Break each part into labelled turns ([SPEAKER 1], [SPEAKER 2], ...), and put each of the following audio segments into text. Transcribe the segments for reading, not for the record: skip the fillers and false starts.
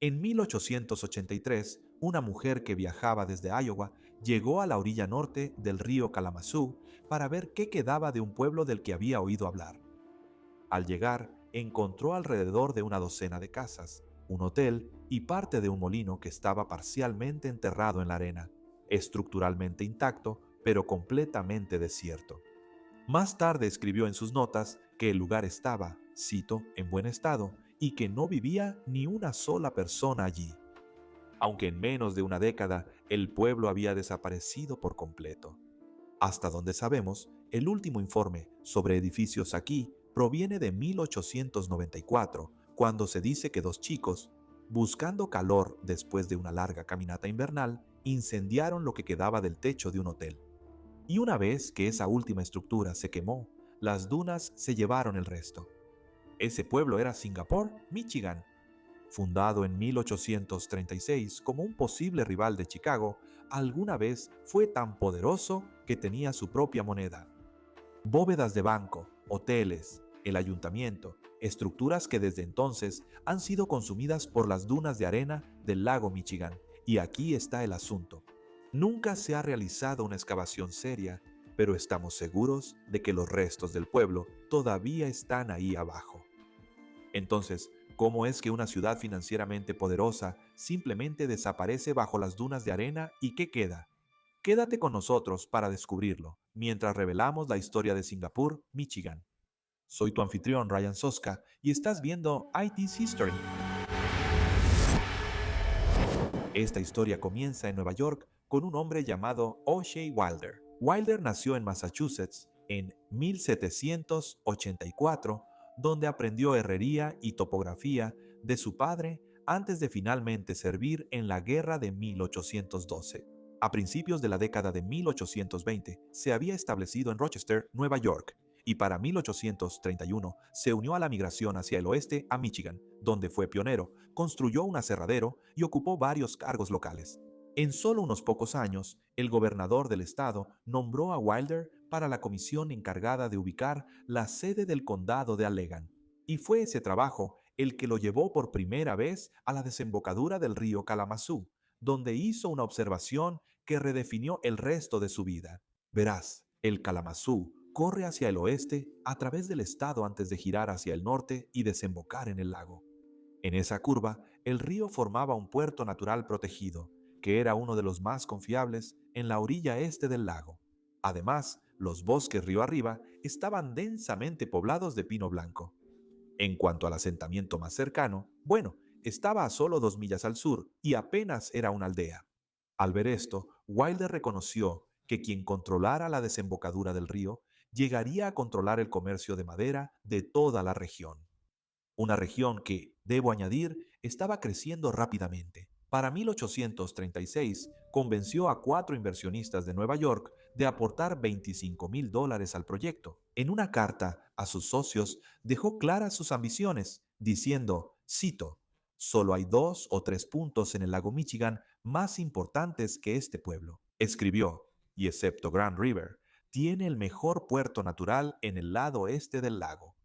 [SPEAKER 1] En 1883, una mujer que viajaba desde Iowa llegó a la orilla norte del río Kalamazoo para ver qué quedaba de un pueblo del que había oído hablar. Al llegar, encontró alrededor de una docena de casas, un hotel y parte de un molino que estaba parcialmente enterrado en la arena, estructuralmente intacto, pero completamente desierto. Más tarde escribió en sus notas que el lugar estaba, cito, en buen estado y que no vivía ni una sola persona allí, aunque en menos de una década el pueblo había desaparecido por completo. Hasta donde sabemos, el último informe sobre edificios aquí proviene de 1894, cuando se dice que dos chicos, buscando calor después de una larga caminata invernal, incendiaron lo que quedaba del techo de un hotel. Y una vez que esa última estructura se quemó, las dunas se llevaron el resto. Ese pueblo era Singapore, Michigan. Fundado en 1836 como un posible rival de Chicago, alguna vez fue tan poderoso que tenía su propia moneda. Bóvedas de banco, hoteles, el ayuntamiento, estructuras que desde entonces han sido consumidas por las dunas de arena del lago Michigan. Y aquí está el asunto. Nunca se ha realizado una excavación seria, pero estamos seguros de que los restos del pueblo todavía están ahí abajo. Entonces, ¿cómo es que una ciudad financieramente poderosa simplemente desaparece bajo las dunas de arena y qué queda? Quédate con nosotros para descubrirlo, mientras revelamos la historia de Singapur, Michigan. Soy tu anfitrión Ryan Soska y estás viendo IT's History. Esta historia comienza en Nueva York con un hombre llamado O'Shea Wilder. Wilder nació en Massachusetts en 1784, donde aprendió herrería y topografía de su padre antes de finalmente servir en la Guerra de 1812. A principios de la década de 1820 se había establecido en Rochester, Nueva York, y para 1831 se unió a la migración hacia el oeste a Michigan, donde fue pionero, construyó un aserradero y ocupó varios cargos locales. En solo unos pocos años, el gobernador del estado nombró a Wilder para la comisión encargada de ubicar la sede del condado de Allegan, y fue ese trabajo el que lo llevó por primera vez a la desembocadura del río Kalamazoo, donde hizo una observación que redefinió el resto de su vida. Verás, el Kalamazoo corre hacia el oeste a través del estado antes de girar hacia el norte y desembocar en el lago. En esa curva, el río formaba un puerto natural protegido, que era uno de los más confiables en la orilla este del lago. Además, los bosques río arriba estaban densamente poblados de pino blanco. En cuanto al asentamiento más cercano, bueno, estaba a solo 2 millas al sur y apenas era una aldea. Al ver esto, Wilder reconoció que quien controlara la desembocadura del río llegaría a controlar el comercio de madera de toda la región. Una región que, debo añadir, estaba creciendo rápidamente. Para 1836, convenció a 4 inversionistas de Nueva York de aportar $25,000 al proyecto. En una carta a sus socios dejó claras sus ambiciones, diciendo, cito, «Solo hay 2 o 3 puntos en el lago Michigan más importantes que este pueblo». Escribió, y excepto Grand River, tiene el mejor puerto natural en el lado este del lago.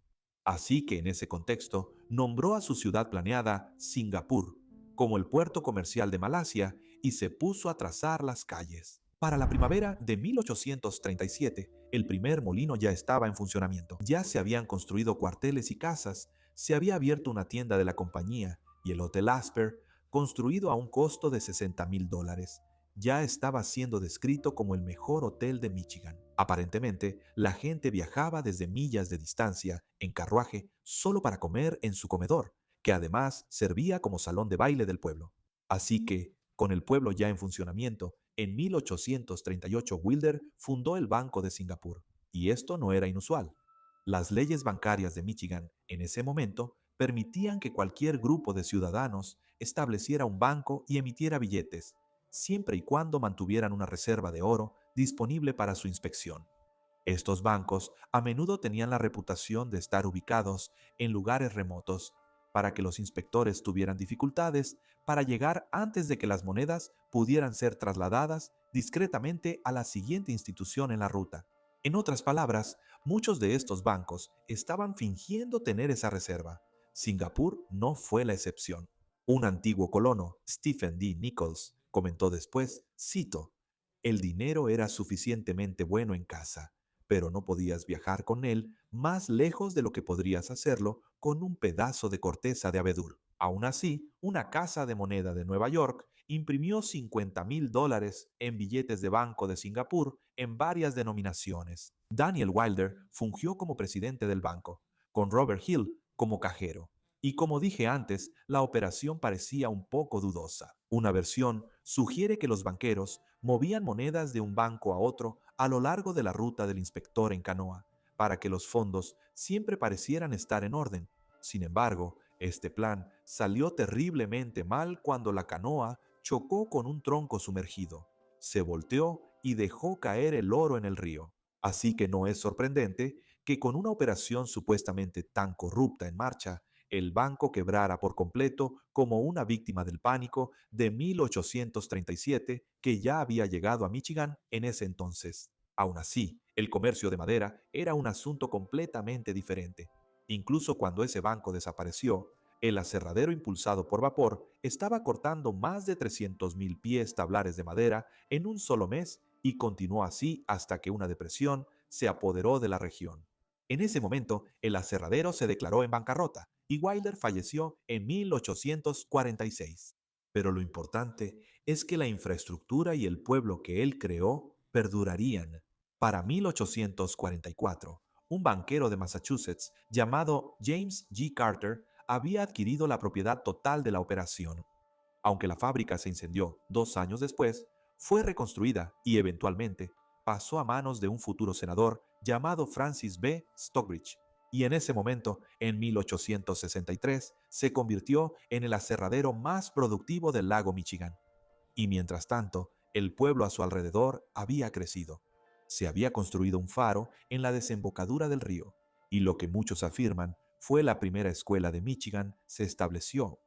[SPEAKER 1] Así que en ese contexto nombró a su ciudad planeada Singapur como el puerto comercial de Malasia y se puso a trazar las calles. Para la primavera de 1837, el primer molino ya estaba en funcionamiento. Ya se habían construido cuarteles y casas, se había abierto una tienda de la compañía y el Hotel Asper, construido a un costo de $60,000, ya estaba siendo descrito como el mejor hotel de Michigan. Aparentemente, la gente viajaba desde millas de distancia en carruaje solo para comer en su comedor, que además servía como salón de baile del pueblo. Así que, con el pueblo ya en funcionamiento, en 1838 Wilder fundó el Banco de Singapur. Y esto no era inusual. Las leyes bancarias de Michigan en ese momento permitían que cualquier grupo de ciudadanos estableciera un banco y emitiera billetes, siempre y cuando mantuvieran una reserva de oro disponible para su inspección. Estos bancos a menudo tenían la reputación de estar ubicados en lugares remotos, para que los inspectores tuvieran dificultades para llegar antes de que las monedas pudieran ser trasladadas discretamente a la siguiente institución en la ruta. En otras palabras, muchos de estos bancos estaban fingiendo tener esa reserva. Singapur no fue la excepción. Un antiguo colono, Stephen D. Nichols, comentó después, cito, el dinero era suficientemente bueno en casa, pero no podías viajar con él más lejos de lo que podrías hacerlo con un pedazo de corteza de abedul. Aún así, una casa de moneda de Nueva York imprimió $50,000 en billetes de banco de Singapur en varias denominaciones. Daniel Wilder fungió como presidente del banco, con Robert Hill como cajero. Y como dije antes, la operación parecía un poco dudosa. Una versión sugiere que los banqueros movían monedas de un banco a otro a lo largo de la ruta del inspector en canoa, para que los fondos siempre parecieran estar en orden. Sin embargo, este plan salió terriblemente mal cuando la canoa chocó con un tronco sumergido. Se volteó y dejó caer el oro en el río. Así que no es sorprendente que con una operación supuestamente tan corrupta en marcha, el banco quebrara por completo como una víctima del pánico de 1837 que ya había llegado a Michigan en ese entonces. Aún así, el comercio de madera era un asunto completamente diferente. Incluso cuando ese banco desapareció, el aserradero impulsado por vapor estaba cortando más de 300,000 pies tablares de madera en un solo mes y continuó así hasta que una depresión se apoderó de la región. En ese momento, el aserradero se declaró en bancarrota y Wilder falleció en 1846. Pero lo importante es que la infraestructura y el pueblo que él creó perdurarían. Para 1844, un banquero de Massachusetts llamado James G. Carter había adquirido la propiedad total de la operación. Aunque la fábrica se incendió 2 años después, fue reconstruida y eventualmente pasó a manos de un futuro senador llamado Francis B. Stockbridge, y en ese momento, en 1863, se convirtió en el aserradero más productivo del lago Michigan. Y mientras tanto, el pueblo a su alrededor había crecido. Se había construido un faro en la desembocadura del río, y lo que muchos afirman fue la primera escuela de Michigan se estableció.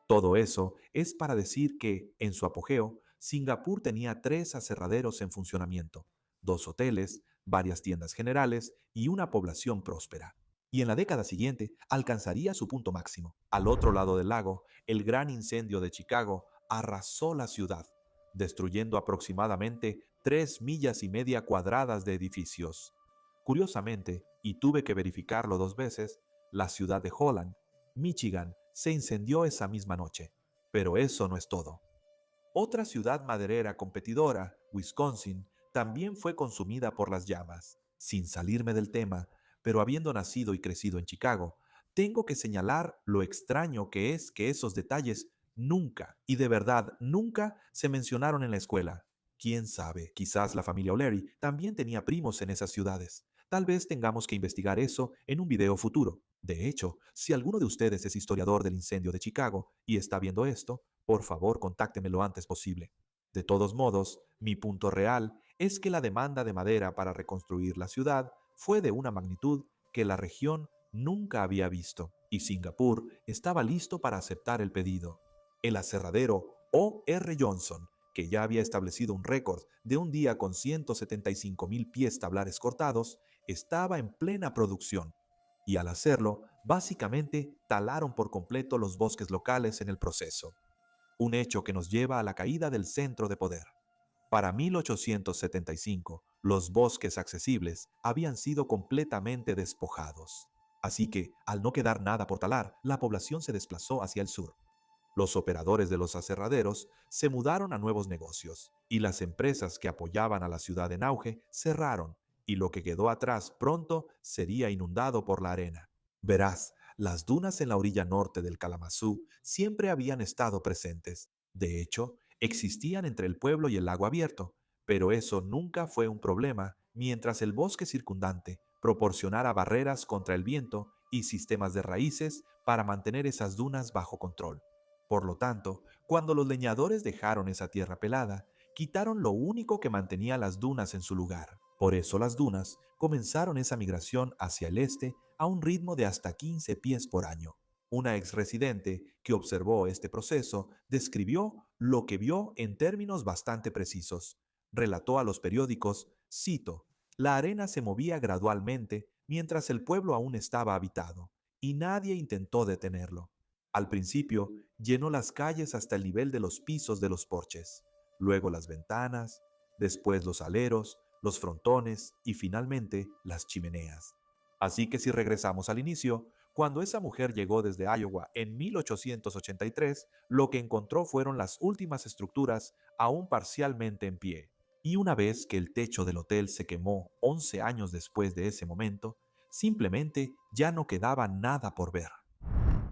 [SPEAKER 1] Todo eso es para decir que, en su apogeo, Singapur tenía 3 aserraderos en funcionamiento, 2 hoteles, varias tiendas generales y una población próspera. Y en la década siguiente alcanzaría su punto máximo. Al otro lado del lago, el gran incendio de Chicago arrasó la ciudad, destruyendo aproximadamente 3,5 millas cuadradas de edificios. Curiosamente, y tuve que verificarlo 2 veces, la ciudad de Holland, Michigan, se incendió esa misma noche. Pero eso no es todo. Otra ciudad maderera competidora, Wisconsin, también fue consumida por las llamas. Sin salirme del tema, pero habiendo nacido y crecido en Chicago, tengo que señalar lo extraño que es que esos detalles nunca, y de verdad nunca, se mencionaron en la escuela. Quién sabe, quizás la familia O'Leary también tenía primos en esas ciudades. Tal vez tengamos que investigar eso en un video futuro. De hecho, si alguno de ustedes es historiador del incendio de Chicago y está viendo esto, por favor contácteme lo antes posible. De todos modos, mi punto real es que la demanda de madera para reconstruir la ciudad fue de una magnitud que la región nunca había visto, y Singapur estaba listo para aceptar el pedido. El aserradero O. R. Johnson, que ya había establecido un récord de un día con 175,000 pies tablares cortados, estaba en plena producción. Y al hacerlo, básicamente talaron por completo los bosques locales en el proceso. Un hecho que nos lleva a la caída del centro de poder. Para 1875, los bosques accesibles habían sido completamente despojados. Así que, al no quedar nada por talar, la población se desplazó hacia el sur. Los operadores de los aserraderos se mudaron a nuevos negocios, y las empresas que apoyaban a la ciudad en auge cerraron, y lo que quedó atrás pronto sería inundado por la arena. Verás, las dunas en la orilla norte del Kalamazoo siempre habían estado presentes. De hecho, existían entre el pueblo y el lago abierto, pero eso nunca fue un problema mientras el bosque circundante proporcionara barreras contra el viento y sistemas de raíces para mantener esas dunas bajo control. Por lo tanto, cuando los leñadores dejaron esa tierra pelada, quitaron lo único que mantenía las dunas en su lugar. Por eso las dunas comenzaron esa migración hacia el este a un ritmo de hasta 15 pies por año. Una exresidente que observó este proceso describió lo que vio en términos bastante precisos. Relató a los periódicos, cito, la arena se movía gradualmente mientras el pueblo aún estaba habitado, y nadie intentó detenerlo. Al principio, llenó las calles hasta el nivel de los pisos de los porches, luego las ventanas, después los aleros, los frontones y finalmente las chimeneas. Así que si regresamos al inicio, cuando esa mujer llegó desde Iowa en 1883, lo que encontró fueron las últimas estructuras aún parcialmente en pie. Y una vez que el techo del hotel se quemó 11 años después de ese momento, simplemente ya no quedaba nada por ver.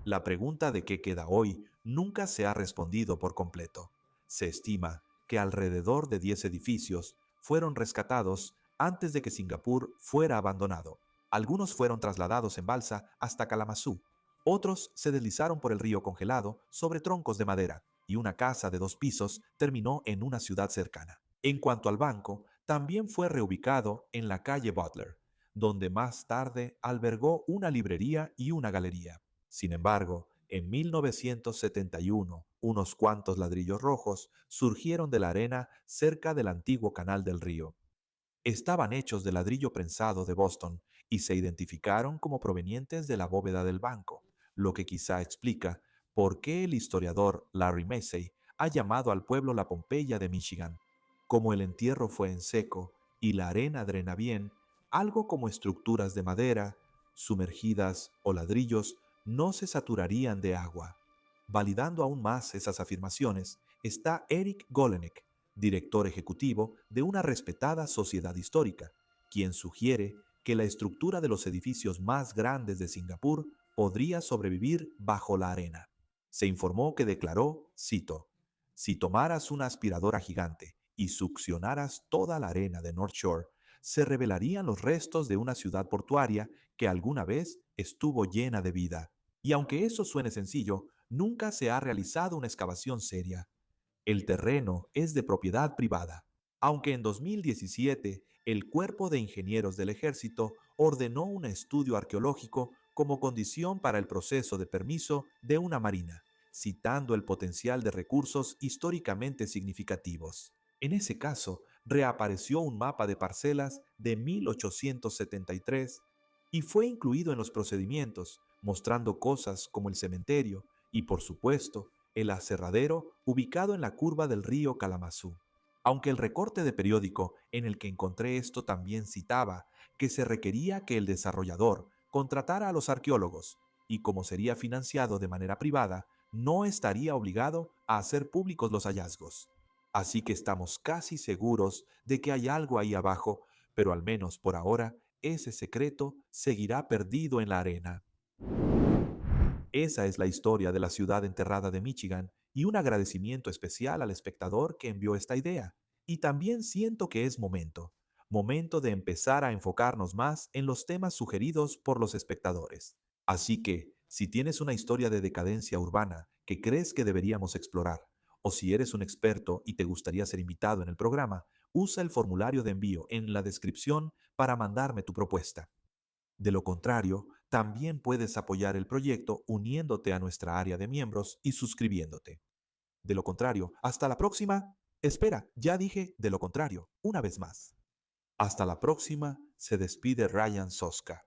[SPEAKER 1] La pregunta de qué queda hoy nunca se ha respondido por completo. Se estima que alrededor de 10 edificios fueron rescatados antes de que Singapur fuera abandonado. Algunos fueron trasladados en balsa hasta Kalamazoo, otros se deslizaron por el río congelado sobre troncos de madera, y una casa de 2 pisos terminó en una ciudad cercana. En cuanto al banco, también fue reubicado en la calle Butler, donde más tarde albergó una librería y una galería. Sin embargo, en 1971, unos cuantos ladrillos rojos surgieron de la arena cerca del antiguo canal del río. Estaban hechos de ladrillo prensado de Boston y se identificaron como provenientes de la bóveda del banco, lo que quizá explica por qué el historiador Larry Massey ha llamado al pueblo la Pompeya de Michigan. Como el entierro fue en seco y la arena drena bien, algo como estructuras de madera, sumergidas o ladrillos no se saturarían de agua. Validando aún más esas afirmaciones está Eric Golenek, director ejecutivo de una respetada sociedad histórica, quien sugiere que la estructura de los edificios más grandes de Singapur podría sobrevivir bajo la arena. Se informó que declaró, cito, si tomaras una aspiradora gigante y succionaras toda la arena de North Shore, se revelarían los restos de una ciudad portuaria que alguna vez estuvo llena de vida. Y aunque eso suene sencillo, nunca se ha realizado una excavación seria. El terreno es de propiedad privada, aunque en 2017 el Cuerpo de Ingenieros del Ejército ordenó un estudio arqueológico como condición para el proceso de permiso de una marina, citando el potencial de recursos históricamente significativos. En ese caso, reapareció un mapa de parcelas de 1873 y fue incluido en los procedimientos, mostrando cosas como el cementerio y, por supuesto, el aserradero ubicado en la curva del río Kalamazoo. Aunque el recorte de periódico en el que encontré esto también citaba que se requería que el desarrollador contratara a los arqueólogos y como sería financiado de manera privada, no estaría obligado a hacer públicos los hallazgos. Así que estamos casi seguros de que hay algo ahí abajo, pero al menos por ahora ese secreto seguirá perdido en la arena. Esa es la historia de la ciudad enterrada de Michigan y un agradecimiento especial al espectador que envió esta idea. Y también siento que es momento de empezar a enfocarnos más en los temas sugeridos por los espectadores. Así que, si tienes una historia de decadencia urbana que crees que deberíamos explorar, o si eres un experto y te gustaría ser invitado en el programa, usa el formulario de envío en la descripción para mandarme tu propuesta. De lo contrario, también puedes apoyar el proyecto uniéndote a nuestra área de miembros y suscribiéndote. De lo contrario, hasta la próxima. Espera, ya dije de lo contrario, una vez más. Hasta la próxima, se despide Ryan Soska.